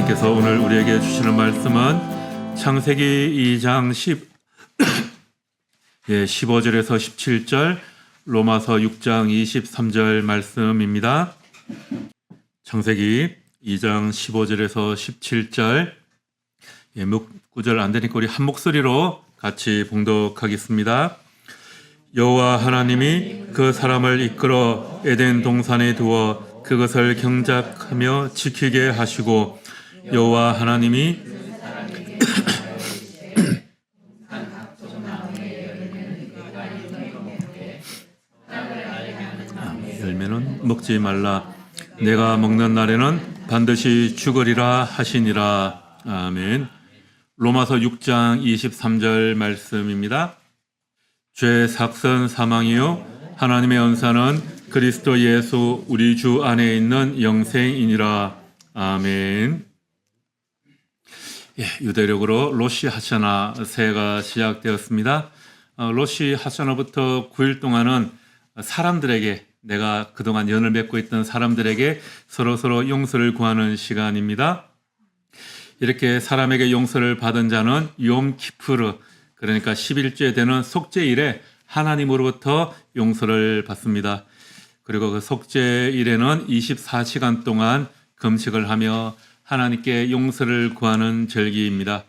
하나님께서 오늘 우리에게 주시는 말씀은 창세기 2장 15절에서 17절, 로마서 6장 23절 말씀입니다. 창세기 2장 15절에서 17절, 구절 안 되니까 우리 한 목소리로 같이 봉독하겠습니다. 여호와 하나님이 그 사람을 이끌어 에덴 동산에 두어 그것을 경작하며 지키게 하시고, 여호와 하나님이 열매는 먹지 말라, 내가 먹는 날에는 반드시 죽으리라 하시니라. 아멘. 로마서 6장 23절 말씀입니다. 죄 삭선 사망이요 하나님의 은사는 그리스도 예수 우리 주 안에 있는 영생이니라. 아멘. 유대력으로 로시 하샤나 새해가 시작되었습니다. 로시 하샤나부터 9일 동안은 사람들에게, 내가 그동안 연을 맺고 있던 사람들에게 서로 용서를 구하는 시간입니다. 이렇게 사람에게 용서를 받은 자는 욤 키푸르, 그러니까 11주에 되는 속죄일에 하나님으로부터 용서를 받습니다. 그리고 그 속죄일에는 24시간 동안 금식을 하며 하나님께 용서를 구하는 절기입니다.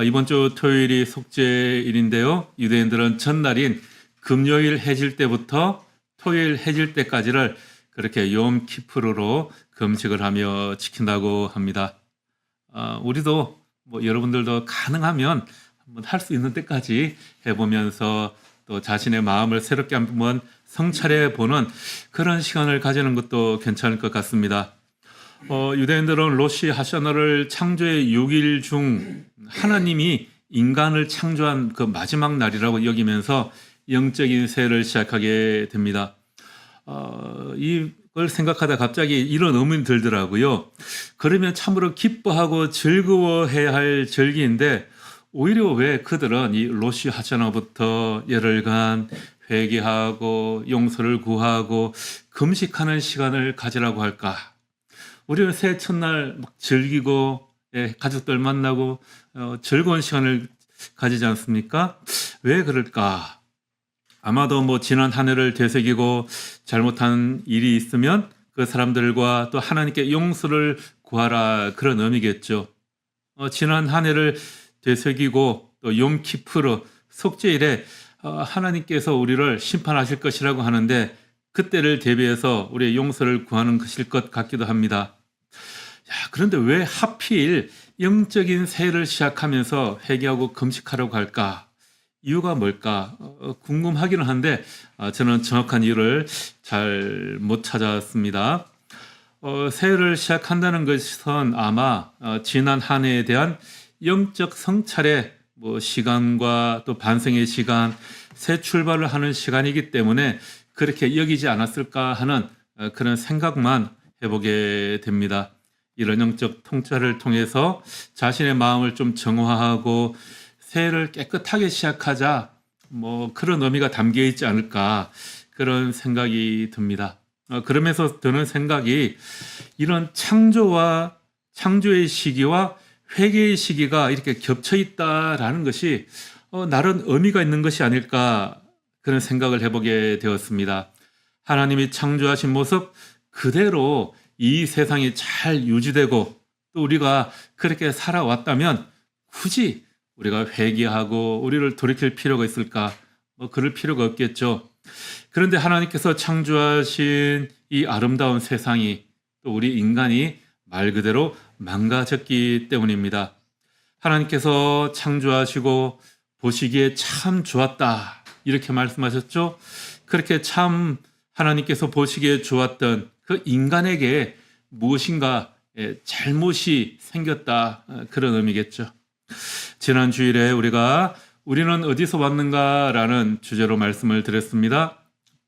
이번 주 토요일이 속죄일인데요. 유대인들은 전날인 금요일 해질 때부터 토요일 해질 때까지를 그렇게 욤 키푸르로 금식을 하며 지킨다고 합니다. 우리도 여러분들도 가능하면 한번 할 수 있는 때까지 해보면서 또 자신의 마음을 새롭게 한번 성찰해 보는 그런 시간을 가지는 것도 괜찮을 것 같습니다. 유대인들은 로시 하샤나를 창조의 6일 중 하나님이 인간을 창조한 그 마지막 날이라고 여기면서 영적인 새해를 시작하게 됩니다. 이걸 생각하다 갑자기 이런 의문이 들더라고요. 그러면 참으로 기뻐하고 즐거워해야 할 절기인데 오히려 왜 그들은 이 로시 하샤나부터 열흘간 회개하고 용서를 구하고 금식하는 시간을 가지라고 할까? 우리는 새해 첫날 막 즐기고 가족들 만나고 즐거운 시간을 가지지 않습니까? 왜 그럴까? 아마도 지난 한 해를 되새기고 잘못한 일이 있으면 그 사람들과 또 하나님께 용서를 구하라, 그런 의미겠죠. 지난 한 해를 되새기고 또 욤 키푸르 속죄일에 하나님께서 우리를 심판하실 것이라고 하는데 그때를 대비해서 우리의 용서를 구하는 것일 것 같기도 합니다. 그런데 왜 하필 영적인 새해를 시작하면서 회개하고 금식하려고 할까? 이유가 뭘까? 궁금하기는 한데 저는 정확한 이유를 잘 못 찾았습니다. 새해를 시작한다는 것은 아마 지난 한 해에 대한 영적 성찰의 시간과 또 반성의 시간, 새 출발을 하는 시간이기 때문에 그렇게 여기지 않았을까 하는 그런 생각만 해보게 됩니다. 이런 영적 통찰을 통해서 자신의 마음을 좀 정화하고 새해를 깨끗하게 시작하자, 그런 의미가 담겨 있지 않을까, 그런 생각이 듭니다. 그러면서 드는 생각이, 이런 창조의 시기와 회개의 시기가 이렇게 겹쳐 있다라는 것이 나름 의미가 있는 것이 아닐까, 그런 생각을 해보게 되었습니다. 하나님이 창조하신 모습 그대로 이 세상이 잘 유지되고 또 우리가 그렇게 살아왔다면 굳이 우리가 회개하고 우리를 돌이킬 필요가 있을까? 그럴 필요가 없겠죠. 그런데 하나님께서 창조하신 이 아름다운 세상이, 또 우리 인간이 말 그대로 망가졌기 때문입니다. 하나님께서 창조하시고 보시기에 참 좋았다, 이렇게 말씀하셨죠. 그렇게 참 하나님께서 보시기에 좋았던 그 인간에게 무엇인가 잘못이 생겼다, 그런 의미겠죠. 지난 주일에 우리는 어디서 왔는가라는 주제로 말씀을 드렸습니다.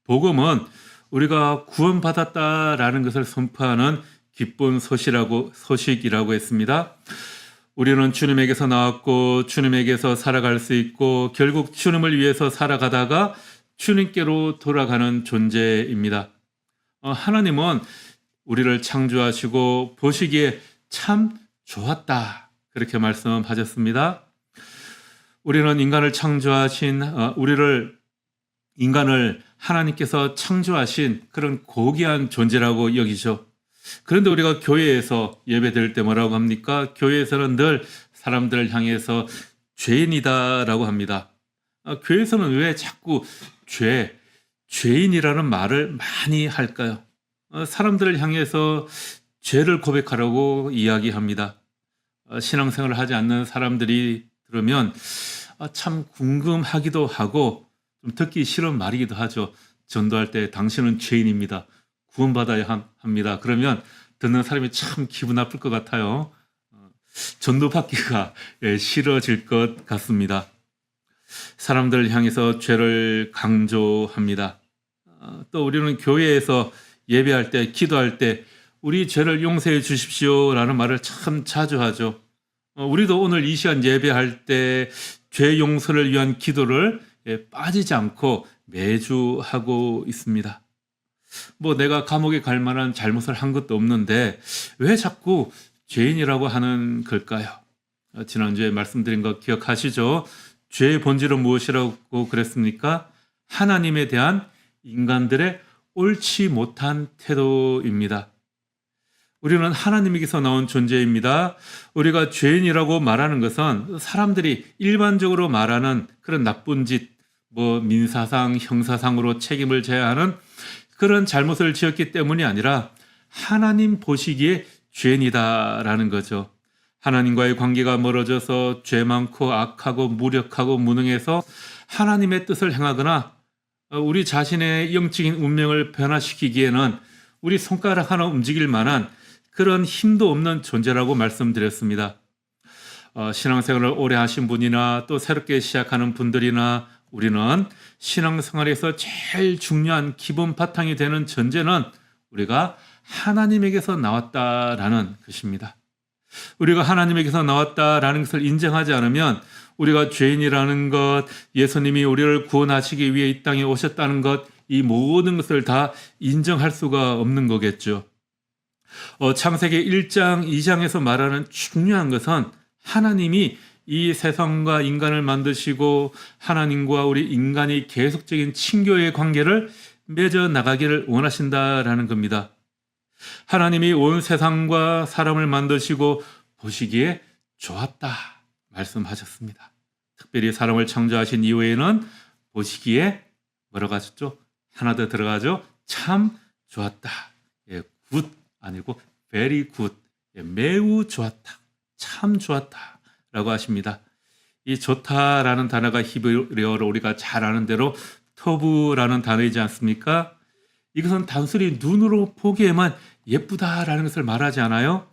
복음은 우리가 구원받았다라는 것을 선포하는 기쁜 소식이라고 했습니다. 우리는 주님에게서 나왔고 주님에게서 살아갈 수 있고 결국 주님을 위해서 살아가다가 주님께로 돌아가는 존재입니다. 하나님은 우리를 창조하시고 보시기에 참 좋았다. 그렇게 말씀하셨습니다. 우리는 인간을 창조하신 인간을 하나님께서 창조하신 그런 고귀한 존재라고 여기죠. 그런데 우리가 교회에서 예배드릴 때 뭐라고 합니까? 교회에서는 늘 사람들을 향해서 죄인이다라고 합니다. 교회에서는 왜 자꾸 죄인이라는 말을 많이 할까요? 사람들을 향해서 죄를 고백하라고 이야기합니다. 신앙생활을 하지 않는 사람들이 들으면 참 궁금하기도 하고 좀 듣기 싫은 말이기도 하죠. 전도할 때 당신은 죄인입니다. 구원받아야 합니다. 그러면 듣는 사람이 참 기분 나쁠 것 같아요. 전도받기가 싫어질 것 같습니다. 사람들을 향해서 죄를 강조합니다. 또 우리는 교회에서 예배할 때, 기도할 때 우리 죄를 용서해 주십시오라는 말을 참 자주 하죠. 우리도 오늘 이 시간 예배할 때 죄 용서를 위한 기도를 빠지지 않고 매주 하고 있습니다. 내가 감옥에 갈 만한 잘못을 한 것도 없는데 왜 자꾸 죄인이라고 하는 걸까요? 지난주에 말씀드린 거 기억하시죠? 죄의 본질은 무엇이라고 그랬습니까? 하나님에 대한 인간들의 옳지 못한 태도입니다. 우리는 하나님에게서 나온 존재입니다. 우리가 죄인이라고 말하는 것은 사람들이 일반적으로 말하는 그런 나쁜 짓, 민사상, 형사상으로 책임을 져야 하는 그런 잘못을 지었기 때문이 아니라 하나님 보시기에 죄인이다라는 거죠. 하나님과의 관계가 멀어져서 죄 많고 악하고 무력하고 무능해서 하나님의 뜻을 행하거나 우리 자신의 영적인 운명을 변화시키기에는 우리 손가락 하나 움직일 만한 그런 힘도 없는 존재라고 말씀드렸습니다. 신앙생활을 오래 하신 분이나 또 새롭게 시작하는 분들이나 우리는 신앙생활에서 제일 중요한 기본 바탕이 되는 전제는 우리가 하나님에게서 나왔다라는 것입니다. 우리가 하나님에게서 나왔다라는 것을 인정하지 않으면 우리가 죄인이라는 것, 예수님이 우리를 구원하시기 위해 이 땅에 오셨다는 것, 이 모든 것을 다 인정할 수가 없는 거겠죠. 창세기 1장, 2장에서 말하는 중요한 것은 하나님이 이 세상과 인간을 만드시고 하나님과 우리 인간이 계속적인 친교의 관계를 맺어 나가기를 원하신다라는 겁니다. 하나님이 온 세상과 사람을 만드시고 보시기에 좋았다 말씀하셨습니다. 특별히 사람을 창조하신 이후에는 보시기에 뭐라고 하셨죠? 하나 더 들어가죠. 참 좋았다. 굿 아니고 very good. 매우 좋았다. 참 좋았다. 라고 하십니다. 이 좋다라는 단어가 히브리어로 우리가 잘 아는 대로 토브라는 단어이지 않습니까? 이것은 단순히 눈으로 보기에만 예쁘다라는 것을 말하지 않아요.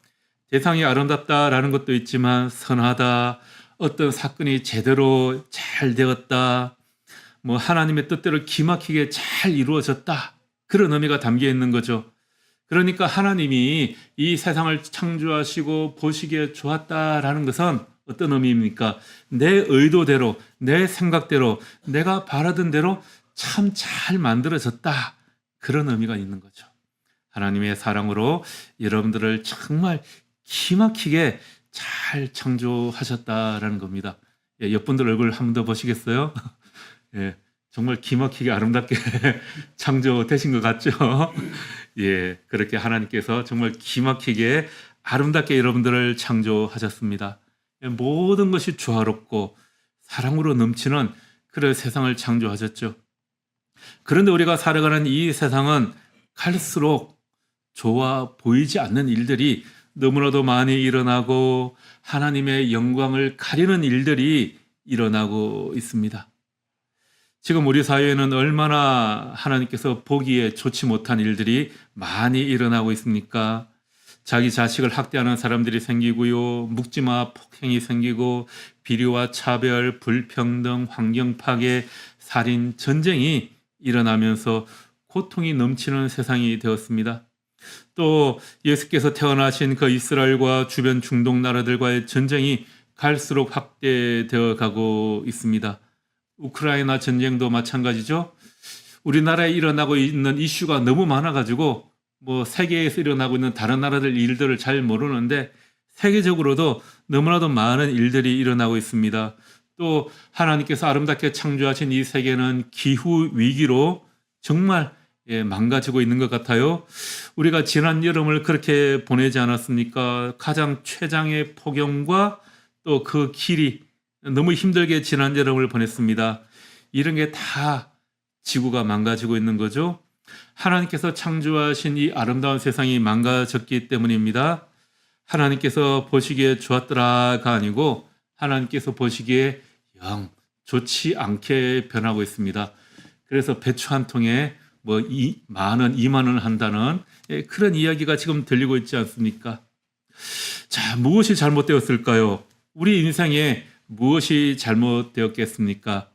대상이 아름답다라는 것도 있지만 선하다, 어떤 사건이 제대로 잘 되었다, 하나님의 뜻대로 기막히게 잘 이루어졌다, 그런 의미가 담겨 있는 거죠. 그러니까 하나님이 이 세상을 창조하시고 보시기에 좋았다라는 것은 어떤 의미입니까? 내 의도대로, 내 생각대로, 내가 바라던 대로 참 잘 만들어졌다. 그런 의미가 있는 거죠. 하나님의 사랑으로 여러분들을 정말 기막히게 잘 창조하셨다라는 겁니다. 옆분들 얼굴 한 번 더 보시겠어요? 정말 기막히게 아름답게 창조되신 것 같죠? 그렇게 하나님께서 정말 기막히게 아름답게 여러분들을 창조하셨습니다. 모든 것이 조화롭고 사랑으로 넘치는 그런 세상을 창조하셨죠. 그런데 우리가 살아가는 이 세상은 갈수록 좋아 보이지 않는 일들이 너무나도 많이 일어나고 하나님의 영광을 가리는 일들이 일어나고 있습니다. 지금 우리 사회에는 얼마나 하나님께서 보기에 좋지 못한 일들이 많이 일어나고 있습니까? 자기 자식을 학대하는 사람들이 생기고요. 묵지마 폭행이 생기고 비리와 차별, 불평등, 환경 파괴, 살인, 전쟁이 일어나면서 고통이 넘치는 세상이 되었습니다. 또 예수께서 태어나신 그 이스라엘과 주변 중동 나라들과의 전쟁이 갈수록 확대되어 가고 있습니다. 우크라이나 전쟁도 마찬가지죠. 우리나라에 일어나고 있는 이슈가 너무 많아가지고 세계에서 일어나고 있는 다른 나라들 일들을 잘 모르는데 세계적으로도 너무나도 많은 일들이 일어나고 있습니다. 또 하나님께서 아름답게 창조하신 이 세계는 기후 위기로 정말 망가지고 있는 것 같아요. 우리가 지난 여름을 그렇게 보내지 않았습니까? 가장 최장의 폭염과 또 그 길이 너무 힘들게 지난 여름을 보냈습니다. 이런 게 다 지구가 망가지고 있는 거죠. 하나님께서 창조하신 이 아름다운 세상이 망가졌기 때문입니다. 하나님께서 보시기에 좋았더라가 아니고 하나님께서 보시기에 영 좋지 않게 변하고 있습니다. 그래서 배추 한 통에 뭐 2만 원 한다는 그런 이야기가 지금 들리고 있지 않습니까? 자, 무엇이 잘못되었을까요? 우리 인생에 무엇이 잘못되었겠습니까?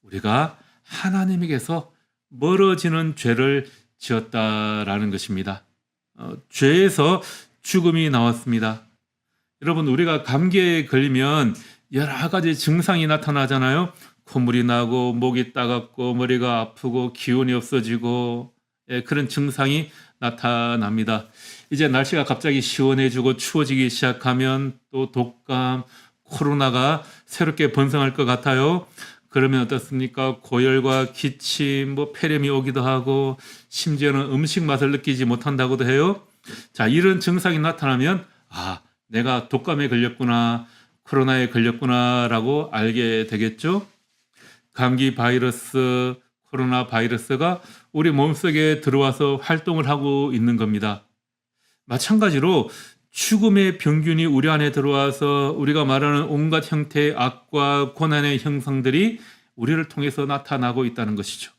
우리가 하나님에게서 멀어지는 죄를 지었다라는 것입니다. 죄에서 죽음이 나왔습니다. 여러분, 우리가 감기에 걸리면 여러 가지 증상이 나타나잖아요. 콧물이 나고 목이 따갑고 머리가 아프고 기운이 없어지고 그런 증상이 나타납니다. 이제 날씨가 갑자기 시원해지고 추워지기 시작하면 또 독감, 코로나가 새롭게 번성할 것 같아요. 그러면 어떻습니까? 고열과 기침, 폐렴이 오기도 하고 심지어는 음식 맛을 느끼지 못한다고도 해요. 자, 이런 증상이 나타나면 내가 독감에 걸렸구나, 코로나에 걸렸구나라고 알게 되겠죠. 감기 바이러스, 코로나 바이러스가 우리 몸속에 들어와서 활동을 하고 있는 겁니다. 마찬가지로 죽음의 병균이 우리 안에 들어와서 우리가 말하는 온갖 형태의 악과 고난의 형상들이 우리를 통해서 나타나고 있다는 것이죠.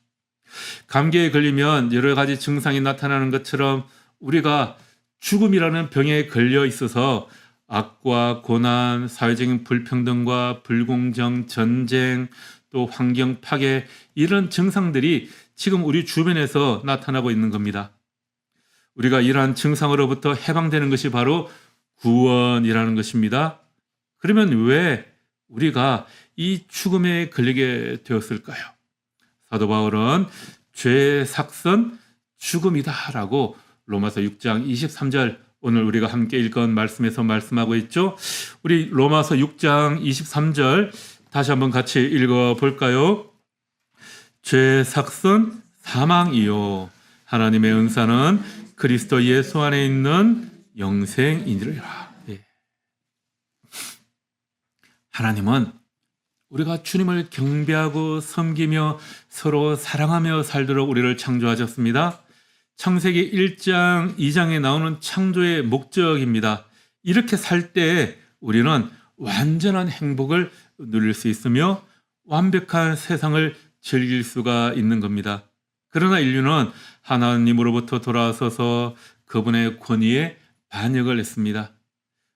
감기에 걸리면 여러 가지 증상이 나타나는 것처럼 우리가 죽음이라는 병에 걸려 있어서 악과 고난, 사회적인 불평등과 불공정, 전쟁, 또 환경 파괴, 이런 증상들이 지금 우리 주변에서 나타나고 있는 겁니다. 우리가 이러한 증상으로부터 해방되는 것이 바로 구원이라는 것입니다. 그러면 왜 우리가 이 죽음에 걸리게 되었을까요? 사도 바울은 죄의 삭선 죽음이다라고 로마서 6장 23절, 오늘 우리가 함께 읽은 말씀에서 말씀하고 있죠. 우리 로마서 6장 23절 다시 한번 같이 읽어볼까요? 죄의 삭선 사망이요, 하나님의 은사는 그리스도 예수 안에 있는 영생이니라. 하나님은 우리가 주님을 경배하고 섬기며 서로 사랑하며 살도록 우리를 창조하셨습니다. 창세기 1장, 2장에 나오는 창조의 목적입니다. 이렇게 살 때 우리는 완전한 행복을 누릴 수 있으며 완벽한 세상을 즐길 수가 있는 겁니다. 그러나 인류는 하나님으로부터 돌아서서 그분의 권위에 반역을 했습니다.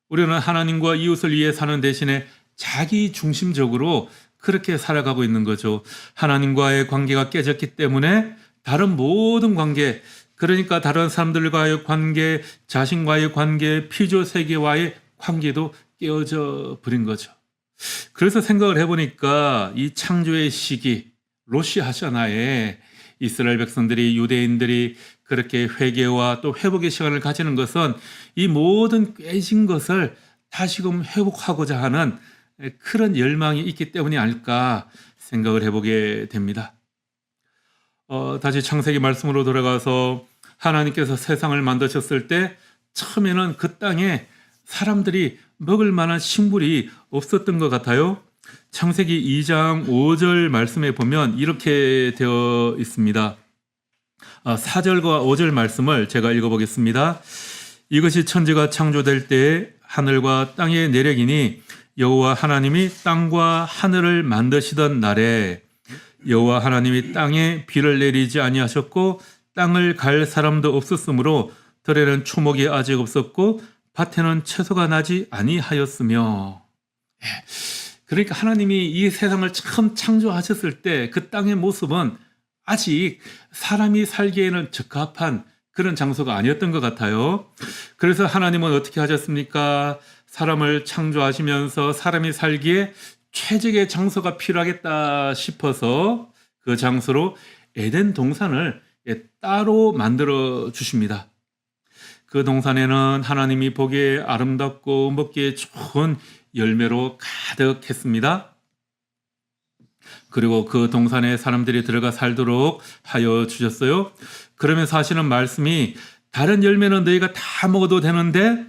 우리는 하나님과 이웃을 위해 사는 대신에 자기 중심적으로 그렇게 살아가고 있는 거죠. 하나님과의 관계가 깨졌기 때문에 다른 모든 관계, 그러니까 다른 사람들과의 관계, 자신과의 관계, 피조 세계와의 관계도 깨어져 버린 거죠. 그래서 생각을 해보니까 이 창조의 시기, 로시 하샤나에 이스라엘 백성들이, 유대인들이 그렇게 회개와 또 회복의 시간을 가지는 것은 이 모든 깨진 것을 다시금 회복하고자 하는 그런 열망이 있기 때문이 아닐까 생각을 해보게 됩니다. 다시 창세기 말씀으로 돌아가서 하나님께서 세상을 만드셨을 때 처음에는 그 땅에 사람들이 먹을 만한 식물이 없었던 것 같아요. 창세기 2장 5절 말씀에 보면 이렇게 되어 있습니다. 4절과 5절 말씀을 제가 읽어보겠습니다. 이것이 천지가 창조될 때에 하늘과 땅의 내력이니 여호와 하나님이 땅과 하늘을 만드시던 날에 여호와 하나님이 땅에 비를 내리지 아니하셨고 땅을 갈 사람도 없었으므로 들에는 초목이 아직 없었고 밭에는 채소가 나지 아니하였으며. 그러니까 하나님이 이 세상을 처음 창조하셨을 때 그 땅의 모습은 아직 사람이 살기에는 적합한 그런 장소가 아니었던 것 같아요. 그래서 하나님은 어떻게 하셨습니까? 사람을 창조하시면서 사람이 살기에 최적의 장소가 필요하겠다 싶어서 그 장소로 에덴 동산을 따로 만들어 주십니다. 그 동산에는 하나님이 보기에 아름답고 먹기에 좋은 열매로 가득했습니다. 그리고 그 동산에 사람들이 들어가 살도록 하여 주셨어요. 그러면서 하시는 말씀이 다른 열매는 너희가 다 먹어도 되는데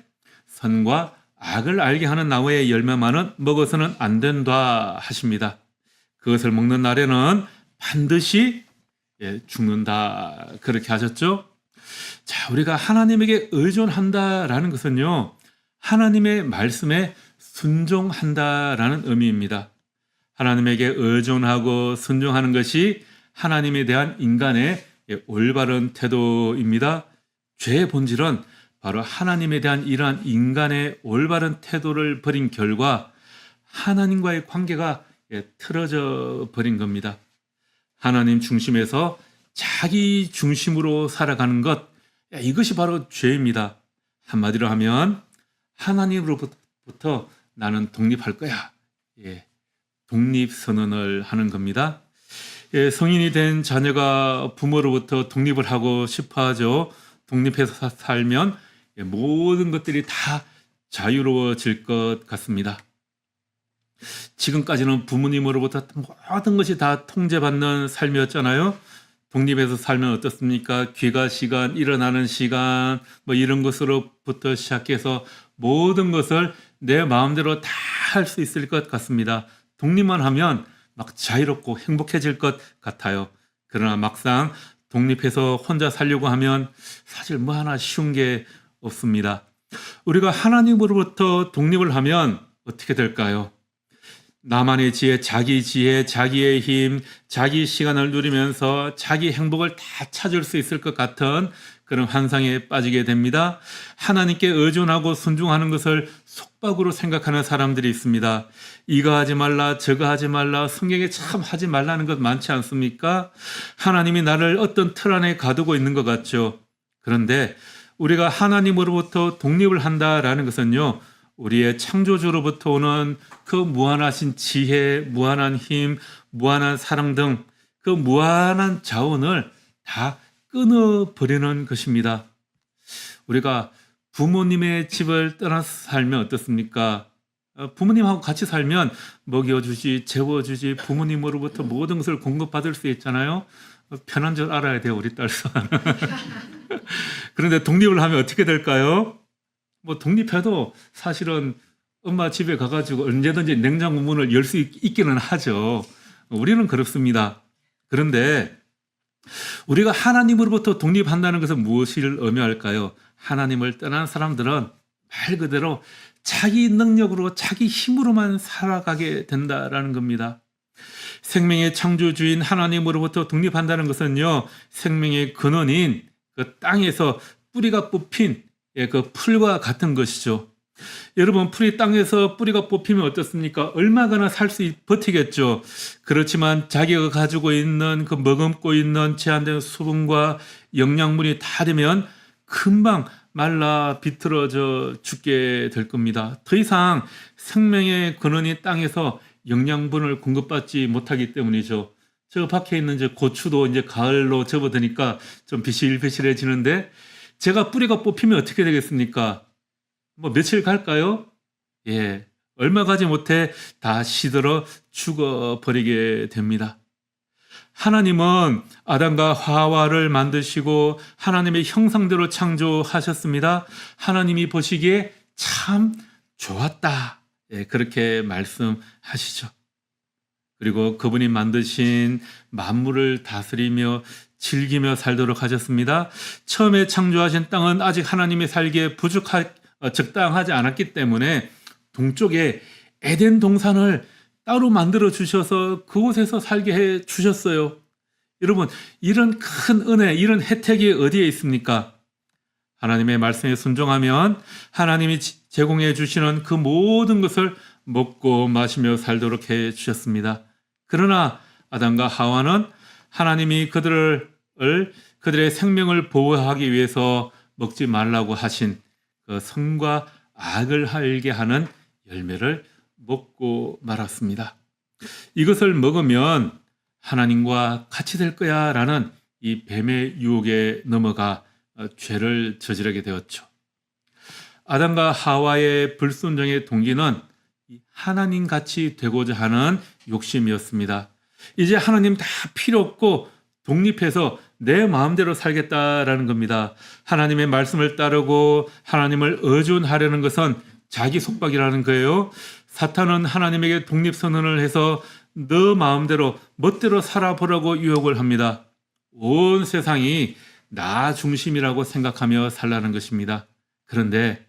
선과 악을 알게 하는 나무의 열매만은 먹어서는 안 된다 하십니다. 그것을 먹는 날에는 반드시 죽는다 그렇게 하셨죠. 자, 우리가 하나님에게 의존한다라는 것은요, 하나님의 말씀에 순종한다라는 의미입니다. 하나님에게 의존하고 순종하는 것이 하나님에 대한 인간의 올바른 태도입니다. 죄의 본질은 바로 하나님에 대한 이러한 인간의 올바른 태도를 버린 결과 하나님과의 관계가 틀어져 버린 겁니다. 하나님 중심에서 자기 중심으로 살아가는 것, 이것이 바로 죄입니다. 한마디로 하면 하나님으로부터 나는 독립할 거야. 독립선언을 하는 겁니다. 성인이 된 자녀가 부모로부터 독립을 하고 싶어 하죠. 독립해서 살면 모든 것들이 다 자유로워질 것 같습니다. 지금까지는 부모님으로부터 모든 것이 다 통제받는 삶이었잖아요. 독립해서 살면 어떻습니까? 귀가 시간, 일어나는 시간, 이런 것으로부터 시작해서 모든 것을 내 마음대로 다 할 수 있을 것 같습니다. 독립만 하면 막 자유롭고 행복해질 것 같아요. 그러나 막상 독립해서 혼자 살려고 하면 사실 뭐 하나 쉬운 게 없습니다. 우리가 하나님으로부터 독립을 하면 어떻게 될까요? 나만의 지혜, 자기의 힘, 자기 시간을 누리면서 자기 행복을 다 찾을 수 있을 것 같은 그런 환상에 빠지게 됩니다. 하나님께 의존하고 순종하는 것을 속박으로 생각하는 사람들이 있습니다. 이거 하지 말라, 저거 하지 말라, 성경에 참 하지 말라는 것 많지 않습니까? 하나님이 나를 어떤 틀 안에 가두고 있는 것 같죠. 그런데 우리가 하나님으로부터 독립을 한다라는 것은요, 우리의 창조주로부터 오는 그 무한하신 지혜, 무한한 힘, 무한한 사랑 등 그 무한한 자원을 다 끊어버리는 것입니다. 우리가 부모님의 집을 떠나서 살면 어떻습니까? 부모님하고 같이 살면 먹여주지, 재워주지, 부모님으로부터 모든 것을 공급받을 수 있잖아요. 편한 줄 알아야 돼요, 우리 딸son. 그런데 독립을 하면 어떻게 될까요? 독립해도 사실은 엄마 집에 가가지고 언제든지 냉장고 문을 열 수 있기는 하죠. 우리는 그렇습니다. 그런데 우리가 하나님으로부터 독립한다는 것은 무엇을 의미할까요? 하나님을 떠난 사람들은 말 그대로 자기 능력으로 자기 힘으로만 살아가게 된다라는 겁니다. 생명의 창조주인 하나님으로부터 독립한다는 것은요, 생명의 근원인 그 땅에서 뿌리가 뽑힌 그 풀과 같은 것이죠. 여러분, 풀이 땅에서 뿌리가 뽑히면 어떻습니까? 얼마나 살 수 버티겠죠. 그렇지만 자기가 가지고 있는 그 머금고 있는 제한된 수분과 영양분이 다 되면 금방 말라 비틀어져 죽게 될 겁니다. 더 이상 생명의 근원이 땅에서 영양분을 공급받지 못하기 때문이죠. 저 밖에 있는 이제 고추도 이제 가을로 접어드니까 좀 비실비실해지는데, 제가 뿌리가 뽑히면 어떻게 되겠습니까? 며칠 갈까요? 얼마 가지 못해 다 시들어 죽어버리게 됩니다. 하나님은 아담과 하와를 만드시고 하나님의 형상대로 창조하셨습니다. 하나님이 보시기에 참 좋았다. 그렇게 말씀하시죠. 그리고 그분이 만드신 만물을 다스리며 즐기며 살도록 하셨습니다. 처음에 창조하신 땅은 아직 하나님의 살기에 적당하지 않았기 때문에 동쪽에 에덴 동산을 따로 만들어 주셔서 그곳에서 살게 해 주셨어요. 여러분, 이런 큰 은혜, 이런 혜택이 어디에 있습니까? 하나님의 말씀에 순종하면 하나님이 제공해 주시는 그 모든 것을 먹고 마시며 살도록 해 주셨습니다. 그러나 아담과 하와는 하나님이 그들의 생명을 보호하기 위해서 먹지 말라고 하신 그 선과 악을 알게 하는 열매를 먹고 말았습니다. 이것을 먹으면 하나님과 같이 될 거야 라는 이 뱀의 유혹에 넘어가 죄를 저지르게 되었죠. 아담과 하와의 불순종의 동기는 하나님 같이 되고자 하는 욕심이었습니다. 이제 하나님 다 필요 없고 독립해서 내 마음대로 살겠다라는 겁니다. 하나님의 말씀을 따르고 하나님을 의존하려는 것은 자기 속박이라는 거예요. 사탄은 하나님에게 독립선언을 해서 너 마음대로 멋대로 살아보라고 유혹을 합니다. 온 세상이 나 중심이라고 생각하며 살라는 것입니다. 그런데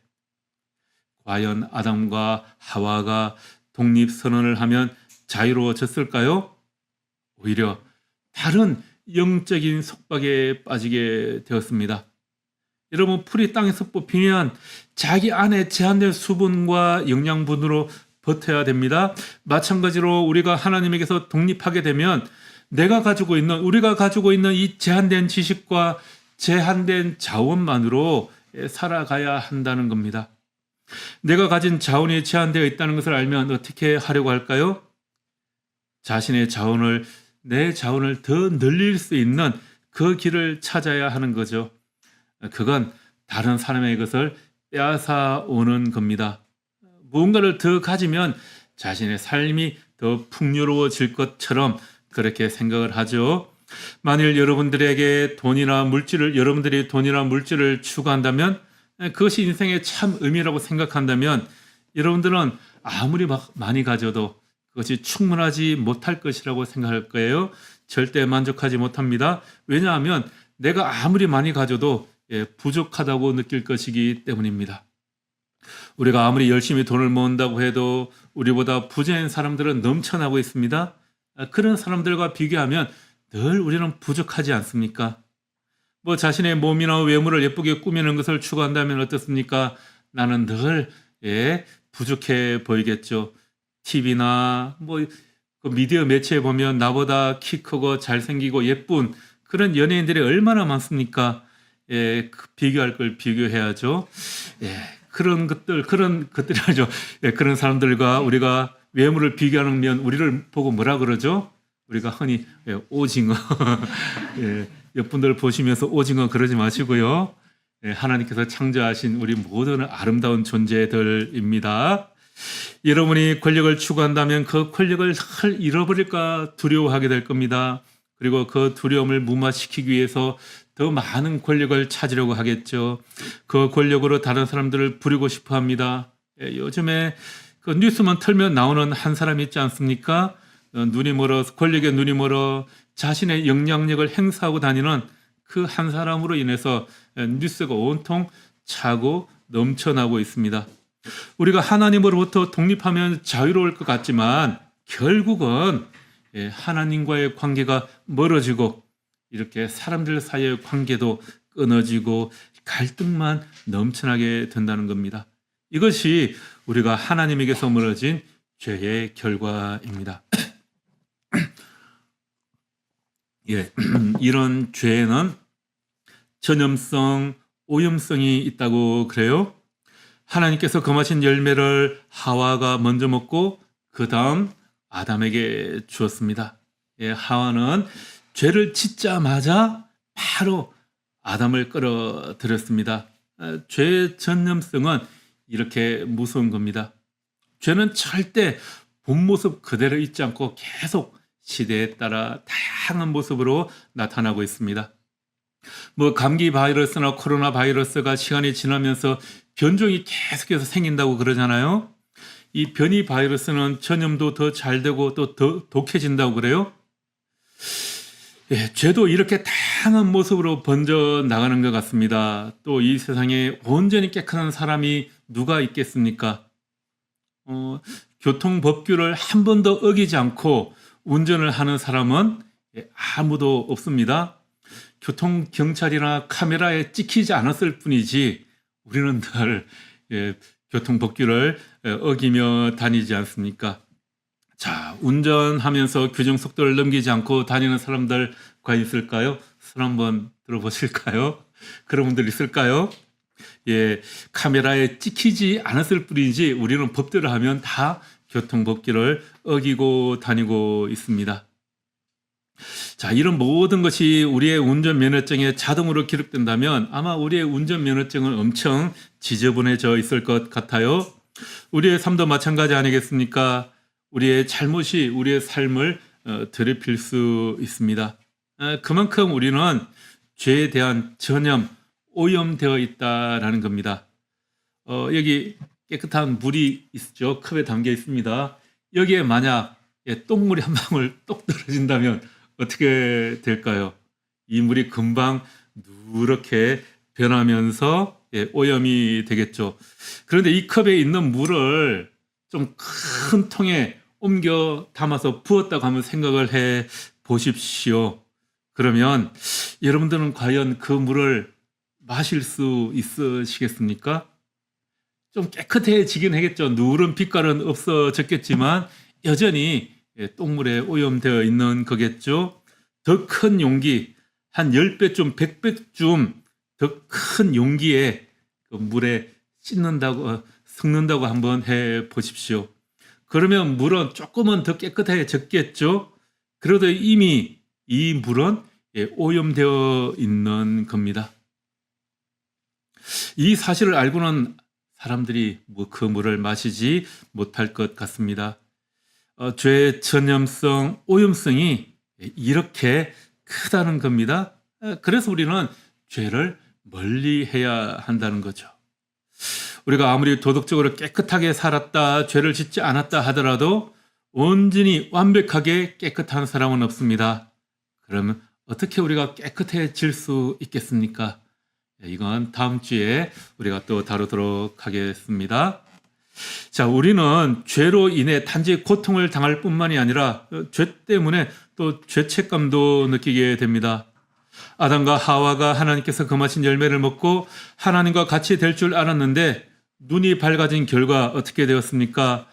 과연 아담과 하와가 독립선언을 하면 자유로워졌을까요? 오히려 다른 영적인 속박에 빠지게 되었습니다. 여러분, 풀이 땅에서 뽑히면 자기 안에 제한된 수분과 영양분으로 버텨야 됩니다. 마찬가지로 우리가 하나님에게서 독립하게 되면 우리가 가지고 있는 이 제한된 지식과 제한된 자원만으로 살아가야 한다는 겁니다. 내가 가진 자원이 제한되어 있다는 것을 알면 어떻게 하려고 할까요? 내 자원을 더 늘릴 수 있는 그 길을 찾아야 하는 거죠. 그건 다른 사람의 것을 빼앗아 오는 겁니다. 무언가를 더 가지면 자신의 삶이 더 풍요로워질 것처럼 그렇게 생각을 하죠. 만일 여러분들이 돈이나 물질을 추구한다면, 그것이 인생의 참 의미라고 생각한다면 여러분들은 아무리 많이 가져도 그것이 충분하지 못할 것이라고 생각할 거예요. 절대 만족하지 못합니다. 왜냐하면 내가 아무리 많이 가져도 부족하다고 느낄 것이기 때문입니다. 우리가 아무리 열심히 돈을 모은다고 해도 우리보다 부자인 사람들은 넘쳐나고 있습니다. 그런 사람들과 비교하면 늘 우리는 부족하지 않습니까? 자신의 몸이나 외모를 예쁘게 꾸미는 것을 추구한다면 어떻습니까? 나는 늘 부족해 보이겠죠. TV나 그 미디어 매체에 보면 나보다 키 크고 잘생기고 예쁜 그런 연예인들이 얼마나 많습니까? 비교할 걸 비교해야죠. 그런 것들이죠. 그런 사람들과 우리가 외모를 비교하면 우리를 보고 뭐라 그러죠? 우리가 흔히 오징어. 옆분들 보시면서 오징어 그러지 마시고요. 하나님께서 창조하신 우리 모든 아름다운 존재들입니다. 여러분이 권력을 추구한다면 그 권력을 잃어버릴까 두려워하게 될 겁니다. 그리고 그 두려움을 무마시키기 위해서 더 많은 권력을 찾으려고 하겠죠. 그 권력으로 다른 사람들을 부리고 싶어 합니다. 요즘에 그 뉴스만 틀면 나오는 한 사람이 있지 않습니까? 권력에 눈이 멀어 자신의 영향력을 행사하고 다니는 그 한 사람으로 인해서 뉴스가 온통 차고 넘쳐나고 있습니다. 우리가 하나님으로부터 독립하면 자유로울 것 같지만 결국은 하나님과의 관계가 멀어지고 이렇게 사람들 사이의 관계도 끊어지고 갈등만 넘쳐나게 된다는 겁니다. 이것이 우리가 하나님에게서 멀어진 죄의 결과입니다. 이런 죄에는 전염성, 오염성이 있다고 그래요. 하나님께서 금하신 열매를 하와가 먼저 먹고 그 다음 아담에게 주었습니다. 하와는 죄를 짓자마자 바로 아담을 끌어들였습니다. 죄의 전염성은 이렇게 무서운 겁니다. 죄는 절대 본 모습 그대로 있지 않고 계속 시대에 따라 다양한 모습으로 나타나고 있습니다. 감기 바이러스나 코로나 바이러스가 시간이 지나면서 변종이 계속해서 생긴다고 그러잖아요. 이 변이 바이러스는 전염도 더 잘 되고 또 더 독해진다고 그래요. 죄도 이렇게 다양한 모습으로 번져 나가는 것 같습니다. 또 이 세상에 온전히 깨끗한 사람이 누가 있겠습니까? 교통법규를 한 번도 어기지 않고 운전을 하는 사람은 아무도 없습니다. 교통경찰이나 카메라에 찍히지 않았을 뿐이지 우리는 늘 교통법규를 어기며 다니지 않습니까? 자, 운전하면서 규정 속도를 넘기지 않고 다니는 사람들 과연 있을까요? 손 한번 들어보실까요? 그런 분들 있을까요? 카메라에 찍히지 않았을 뿐이지 우리는 법대로 하면 다 교통법규를 어기고 다니고 있습니다. 자, 이런 모든 것이 우리의 운전면허증에 자동으로 기록된다면 아마 우리의 운전면허증은 엄청 지저분해져 있을 것 같아요. 우리의 삶도 마찬가지 아니겠습니까? 우리의 잘못이 우리의 삶을 더럽힐 수 있습니다. 그만큼 우리는 죄에 대한 전염, 오염되어 있다라는 겁니다. 여기 깨끗한 물이 있죠. 컵에 담겨 있습니다. 여기에 만약 똥물이 한 방울 똑 떨어진다면 어떻게 될까요? 이 물이 금방 누렇게 변하면서 오염이 되겠죠. 그런데 이 컵에 있는 물을 좀 큰 통에 옮겨 담아서 부었다고 한번 생각을 해 보십시오. 그러면 여러분들은 과연 그 물을 마실 수 있으시겠습니까? 좀 깨끗해지긴 하겠죠. 누런 빛깔은 없어졌겠지만 여전히 똥물에 오염되어 있는 거겠죠. 더 큰 용기, 한 10배쯤, 100배쯤 더 큰 용기에 그 물에 섞는다고 한번 해 보십시오. 그러면 물은 조금은 더 깨끗해졌겠죠. 그래도 이미 이 물은 오염되어 있는 겁니다. 이 사실을 알고는 사람들이 그 물을 마시지 못할 것 같습니다. 죄의 전염성, 오염성이 이렇게 크다는 겁니다. 그래서 우리는 죄를 멀리해야 한다는 거죠. 우리가 아무리 도덕적으로 깨끗하게 살았다, 죄를 짓지 않았다 하더라도 온전히 완벽하게 깨끗한 사람은 없습니다. 그러면 어떻게 우리가 깨끗해질 수 있겠습니까? 이건 다음 주에 우리가 또 다루도록 하겠습니다. 자, 우리는 죄로 인해 단지 고통을 당할 뿐만이 아니라 죄 때문에 또 죄책감도 느끼게 됩니다. 아담과 하와가 하나님께서 금하신 열매를 먹고 하나님과 같이 될 줄 알았는데 눈이 밝아진 결과 어떻게 되었습니까?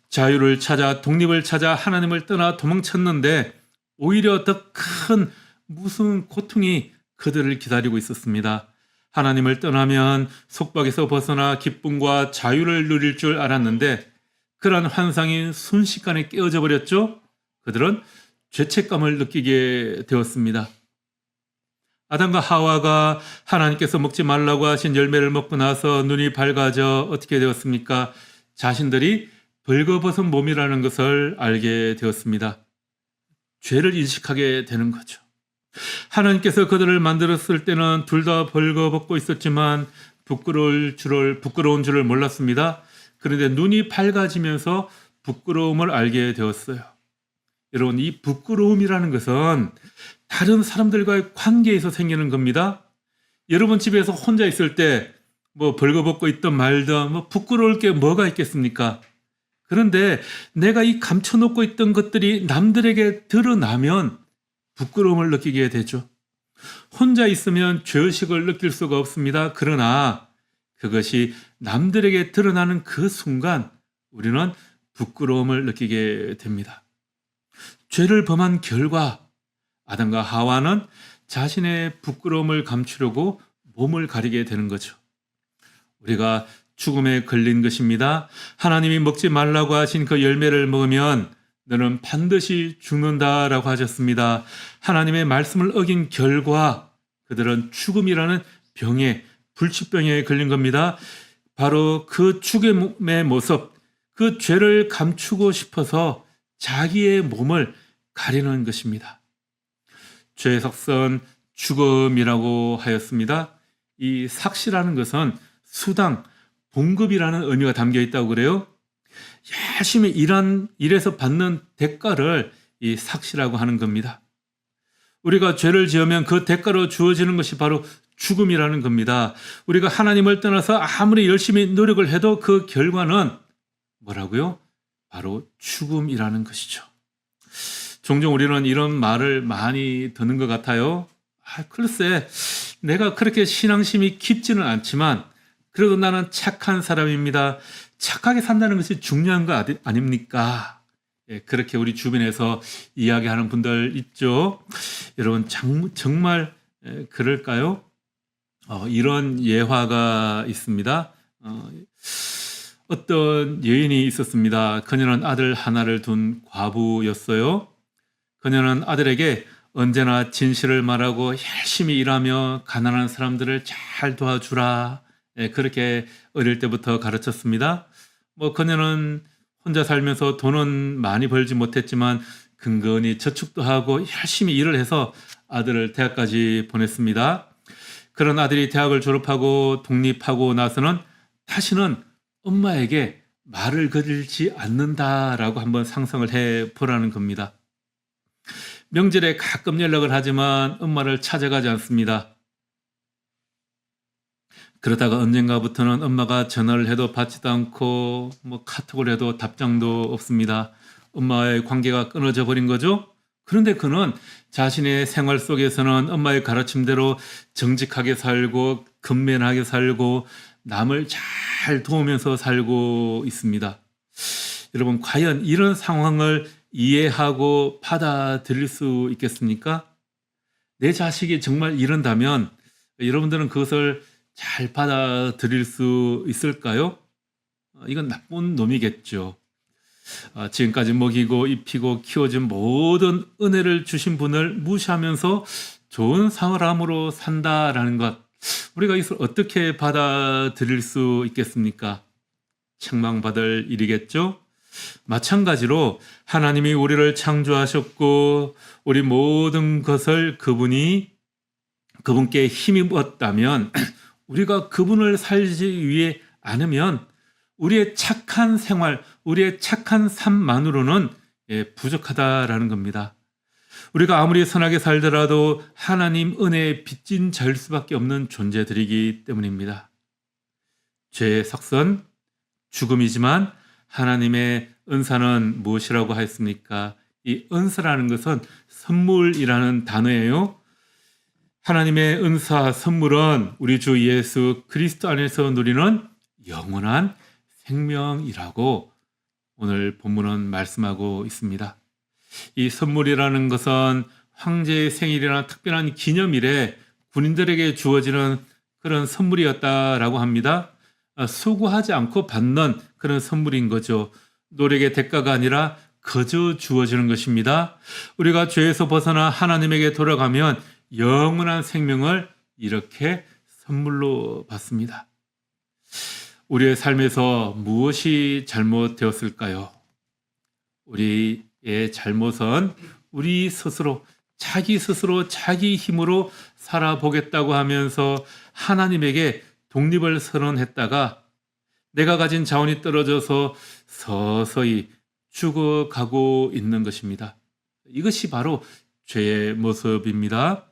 자유를 찾아 독립을 찾아 하나님을 떠나 도망쳤는데 오히려 더 큰 무슨 고통이 그들을 기다리고 있었습니다. 하나님을 떠나면 속박에서 벗어나 기쁨과 자유를 누릴 줄 알았는데 그러한 환상이 순식간에 깨어져 버렸죠. 그들은 죄책감을 느끼게 되었습니다. 아담과 하와가 하나님께서 먹지 말라고 하신 열매를 먹고 나서 눈이 밝아져 어떻게 되었습니까? 자신들이 벌거벗은 몸이라는 것을 알게 되었습니다. 죄를 인식하게 되는 거죠. 하나님께서 그들을 만들었을 때는 둘 다 벌거벗고 있었지만 부끄러운 줄을 몰랐습니다. 그런데 눈이 밝아지면서 부끄러움을 알게 되었어요. 여러분, 이 부끄러움이라는 것은 다른 사람들과의 관계에서 생기는 겁니다. 여러분 집에서 혼자 있을 때 뭐 벌거벗고 있던 말든 뭐 부끄러울 게 뭐가 있겠습니까? 그런데 내가 이 감춰놓고 있던 것들이 남들에게 드러나면 부끄러움을 느끼게 되죠. 혼자 있으면 죄의식을 느낄 수가 없습니다. 그러나 그것이 남들에게 드러나는 그 순간 우리는 부끄러움을 느끼게 됩니다. 죄를 범한 결과 아담과 하와는 자신의 부끄러움을 감추려고 몸을 가리게 되는 거죠. 우리가 죽음에 걸린 것입니다. 하나님이 먹지 말라고 하신 그 열매를 먹으면 너는 반드시 죽는다라고 하셨습니다. 하나님의 말씀을 어긴 결과 그들은 죽음이라는 병에, 불치병에 걸린 겁니다. 바로 그 죽음의 모습, 그 죄를 감추고 싶어서 자기의 몸을 가리는 것입니다. 죄의 삭은 죽음이라고 하였습니다. 이 삭시라는 것은 수당, 봉급이라는 의미가 담겨 있다고 그래요. 열심히 일해서 받는 대가를 이 삭시라고 하는 겁니다. 우리가 죄를 지으면 그 대가로 주어지는 것이 바로 죽음이라는 겁니다. 우리가 하나님을 떠나서 아무리 열심히 노력을 해도 그 결과는 뭐라고요? 바로 죽음이라는 것이죠. 종종 우리는 이런 말을 많이 듣는 것 같아요. 글쎄, 내가 그렇게 신앙심이 깊지는 않지만 그래도 나는 착한 사람입니다. 착하게 산다는 것이 중요한 거 아닙니까? 그렇게 우리 주변에서 이야기하는 분들 있죠. 여러분 정말 그럴까요? 이런 예화가 있습니다. 어떤 여인이 있었습니다. 그녀는 아들 하나를 둔 과부였어요. 그녀는 아들에게 언제나 진실을 말하고 열심히 일하며 가난한 사람들을 잘 도와주라. 예, 그렇게 어릴 때부터 가르쳤습니다. 그녀는 혼자 살면서 돈은 많이 벌지 못했지만 근근히 저축도 하고 열심히 일을 해서 아들을 대학까지 보냈습니다. 그런 아들이 대학을 졸업하고 독립하고 나서는 다시는 엄마에게 말을 걸지 않는다라고 한번 상상을 해 보라는 겁니다. 명절에 가끔 연락을 하지만 엄마를 찾아가지 않습니다. 그러다가 언젠가부터는 엄마가 전화를 해도 받지도 않고 카톡을 해도 답장도 없습니다. 엄마와의 관계가 끊어져 버린 거죠. 그런데 그는 자신의 생활 속에서는 엄마의 가르침대로 정직하게 살고 근면하게 살고 남을 잘 도우면서 살고 있습니다. 여러분, 과연 이런 상황을 이해하고 받아들일 수 있겠습니까? 내 자식이 정말 이런다면 여러분들은 그것을 잘 받아들일 수 있을까요? 이건 나쁜 놈이겠죠. 지금까지 먹이고 입히고 키워준 모든 은혜를 주신 분을 무시하면서 좋은 사람으로 산다라는 것, 우리가 이것을 어떻게 받아들일 수 있겠습니까? 책망받을 일이겠죠? 마찬가지로 하나님이 우리를 창조하셨고 우리 모든 것을 그분께 힘입었다면 우리가 그분을 살지 위해 않으면 우리의 착한 생활, 우리의 착한 삶만으로는 부족하다라는 겁니다. 우리가 아무리 선하게 살더라도 하나님 은혜에 빚진 자일 수밖에 없는 존재들이기 때문입니다. 죄의 석선, 죽음이지만 하나님의 은사는 무엇이라고 하였습니까? 이 은사라는 것은 선물이라는 단어예요. 하나님의 은사, 선물은 우리 주 예수 그리스도 안에서 누리는 영원한 생명이라고 오늘 본문은 말씀하고 있습니다. 이 선물이라는 것은 황제의 생일이나 특별한 기념일에 군인들에게 주어지는 그런 선물이었다라고 합니다. 수고하지 않고 받는 그런 선물인 거죠. 노력의 대가가 아니라 거저 주어지는 것입니다. 우리가 죄에서 벗어나 하나님에게 돌아가면 영원한 생명을 이렇게 선물로 받습니다. 우리의 삶에서 무엇이 잘못되었을까요? 우리의 잘못은 우리 스스로, 자기 스스로 자기 힘으로 살아보겠다고 하면서 하나님에게 독립을 선언했다가 내가 가진 자원이 떨어져서 서서히 죽어가고 있는 것입니다. 이것이 바로 죄의 모습입니다.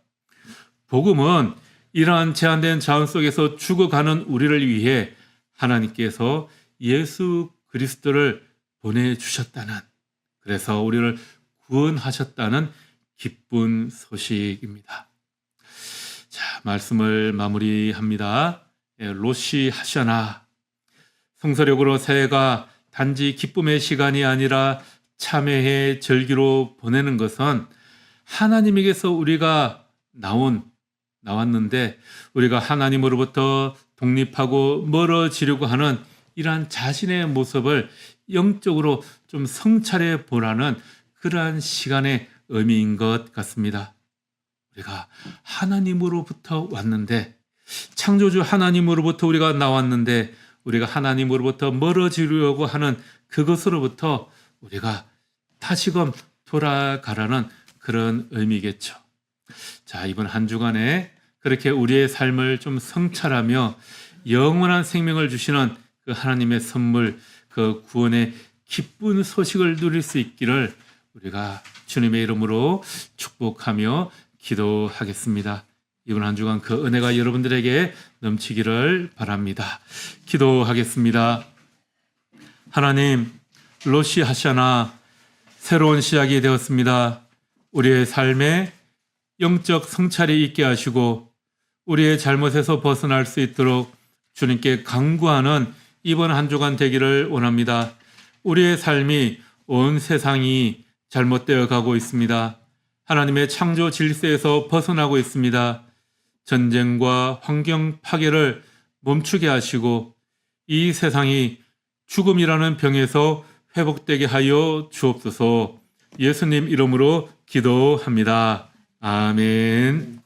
복음은 이러한 제한된 자원 속에서 죽어가는 우리를 위해 하나님께서 예수 그리스도를 보내주셨다는, 그래서 우리를 구원하셨다는 기쁜 소식입니다. 자, 말씀을 마무리합니다. 로시 하샤나, 성서력으로 새해가 단지 기쁨의 시간이 아니라 참회의 절기로 보내는 것은 하나님에게서 우리가 나왔는데 우리가 하나님으로부터 독립하고 멀어지려고 하는 이러한 자신의 모습을 영적으로 좀 성찰해 보라는 그러한 시간의 의미인 것 같습니다. 우리가 하나님으로부터 왔는데, 창조주 하나님으로부터 우리가 나왔는데 우리가 하나님으로부터 멀어지려고 하는 그것으로부터 우리가 다시금 돌아가라는 그런 의미겠죠. 자, 이번 한 주간에 그렇게 우리의 삶을 좀 성찰하며 영원한 생명을 주시는 그 하나님의 선물, 그 구원의 기쁜 소식을 누릴 수 있기를 우리가 주님의 이름으로 축복하며 기도하겠습니다. 이번 한 주간 그 은혜가 여러분들에게 넘치기를 바랍니다. 기도하겠습니다. 하나님, 로시 하샤나, 새로운 시작이 되었습니다. 우리의 삶에 영적 성찰이 있게 하시고 우리의 잘못에서 벗어날 수 있도록 주님께 간구하는 이번 한 주간 되기를 원합니다. 우리의 삶이 온 세상이 잘못되어 가고 있습니다. 하나님의 창조 질서에서 벗어나고 있습니다. 전쟁과 환경 파괴를 멈추게 하시고 이 세상이 죽음이라는 병에서 회복되게 하여 주옵소서. 예수님 이름으로 기도합니다. 아멘.